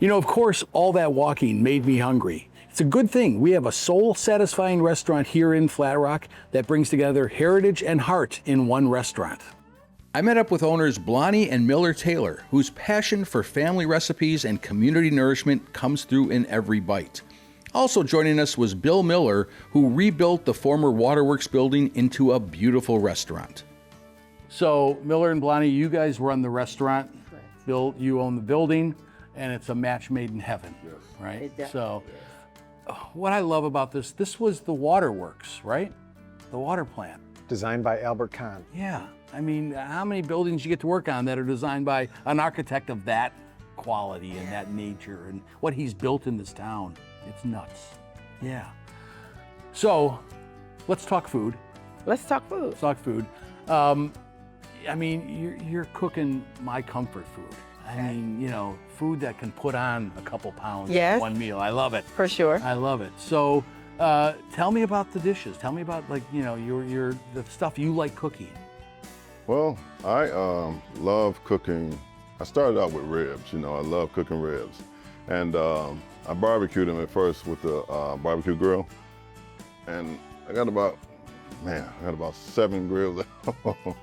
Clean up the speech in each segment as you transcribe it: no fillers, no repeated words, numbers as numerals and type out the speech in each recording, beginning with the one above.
You know, of course, all that walking made me hungry. It's a good thing we have a soul-satisfying restaurant here in Flatrock that brings together heritage and heart in one restaurant. I met up with owners Blonnie and Miller Taylor, whose passion for family recipes and community nourishment comes through in every bite. Also joining us was Bill Miller, who rebuilt the former Waterworks building into a beautiful restaurant. So, Miller and Blonnie, you guys run the restaurant. Correct. Bill, you own the building, and it's a match made in heaven, Yes. right? It definitely So, what I love about this was the Waterworks, right? The water plant. Designed by Alber Kahm. Yeah, I mean, how many buildings you get to work on that are designed by an architect of that quality and that nature and what he's built in this town? It's nuts. Yeah. So, let's talk food. Let's talk food. Let's talk food. I mean, you're cooking my comfort food. I mean, you know, food that can put on a couple pounds Yes. in one meal. I love it. For sure. I love it. So, tell me about the dishes. Tell me about, like, you know, the stuff you like cooking. Well, I love cooking. I started out with ribs, you know, I love cooking ribs. And I barbecued them at first with the barbecue grill. And I got about 7 grills at home.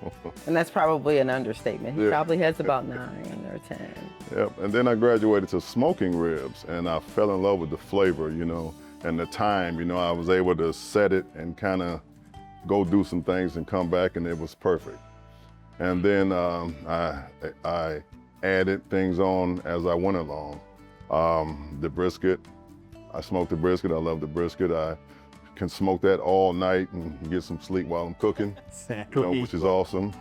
And that's probably an understatement. He Yeah. probably has about 9 or 10. Yep, and then I graduated to smoking ribs, and I fell in love with the flavor, you know, and the time. You know, I was able to set it and kind of go do some things and come back, and it was perfect. And then I added things on as I went along. The brisket, I smoked the brisket. I love the brisket. I can smoke that all night and get some sleep while I'm cooking, you know, which is awesome.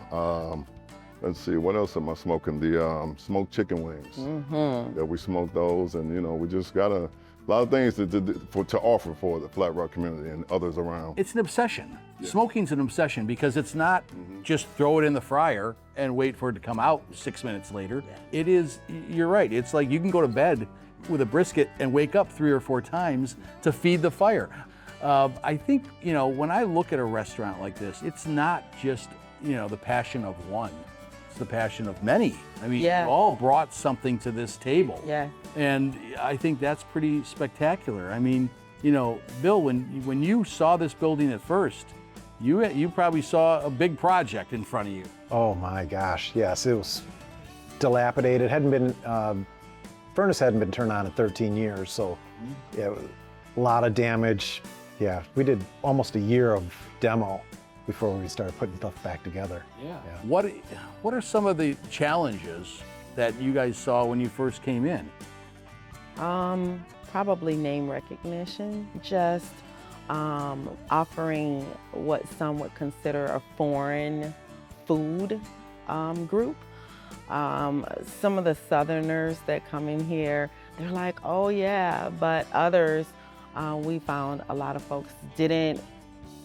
Let's see, what else am I smoking? The smoked chicken wings. Mm-hmm. Yeah, we smoke those, and you know, we just got a lot of things to offer for the Flat Rock community and others around. It's an obsession. Smoking's an obsession because it's not just throw it in the fryer and wait for it to come out 6 minutes later. It is, you're right, it's like you can go to bed with a brisket and wake up 3 or 4 times to feed the fire. I think, you know, when I look at a restaurant like this, it's not just, you know, the passion of one. It's the passion of many. I mean, Yeah. you all brought something to this table. Yeah. And I think that's pretty spectacular. I mean, you know, Bill, when you saw this building at first, you probably saw a big project in front of you. Oh my gosh, yes, it was dilapidated. Furnace hadn't been turned on in 13 years, so yeah, a lot of damage. Yeah, we did almost a year of demo before we started putting stuff back together. Yeah. What are some of the challenges that you guys saw when you first came in? Probably name recognition, just offering what some would consider a foreign food group. Some of the Southerners that come in here, they're like, oh yeah, but others, we found a lot of folks didn't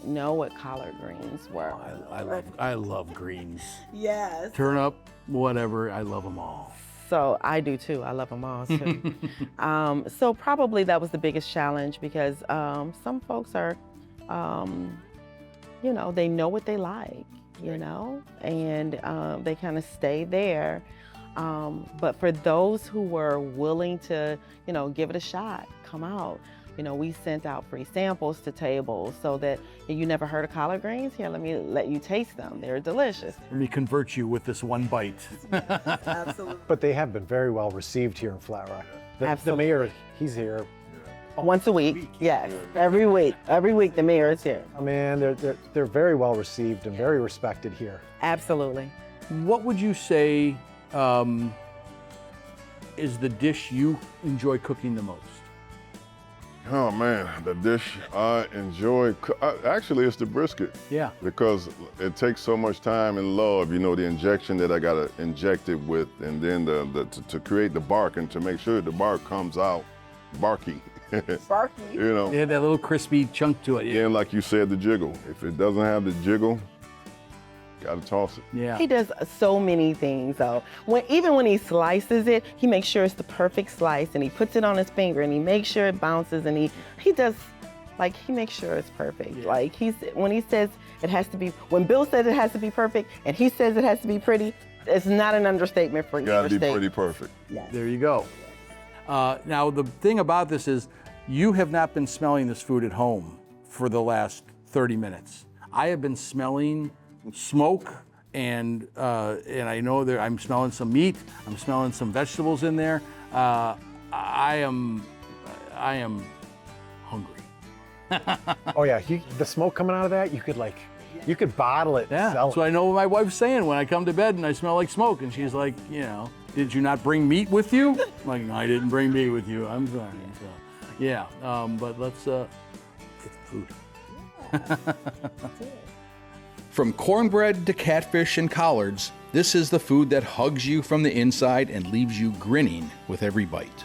know what collard greens were. I love greens. Yes. Turnip, whatever, I love them all. So I do too, I love them all too. So probably that was the biggest challenge because some folks are, you know, they know what they like, you know, and they kind of stay there. But for those who were willing to, you know, give it a shot, come out, you know, we sent out free samples to tables so that you never heard of collard greens. Here, let me let you taste them. They're delicious. Let me convert you with this one bite. Absolutely. But they have been very well received here in Flat Rock. The Absolutely. mayor, he's here. Once a week, yes. Every week the mayor is here. I mean, they're very well received and very respected here. Absolutely. What would you say is the dish you enjoy cooking the most? Oh man, the dish I enjoy, actually it's the brisket. Yeah. Because it takes so much time and love, you know, the injection that I gotta inject it with, and then to create the bark and to make sure the bark comes out barky. Sparky. You know, They had that little crispy chunk to it. again, like you said, the jiggle. If it doesn't have the jiggle, gotta toss it. Yeah. He does so many things though. Even when he slices it, he makes sure it's the perfect slice and he puts it on his finger and he makes sure it bounces and he does, like, he makes sure it's perfect. Yeah. Like when he says it has to be, when Bill says it has to be perfect and he says it has to be pretty, it's not an understatement for Gotta be state. pretty perfect. Yes. There you go. Now, the thing about this is you have not been smelling this food at home for the last 30 minutes. I have been smelling smoke, and I know that I'm smelling some meat. I'm smelling some vegetables in there. I am hungry. Oh yeah, the smoke coming out of that, you could bottle it. Yeah, and sell that's what I know what my wife's saying when I come to bed and I smell like smoke, and she's like, did you not bring meat with you? I'm like, no, I didn't bring meat with you. I'm sorry. So, yeah, but let's get food. From cornbread to catfish and collards, this is the food that hugs you from the inside and leaves you grinning with every bite.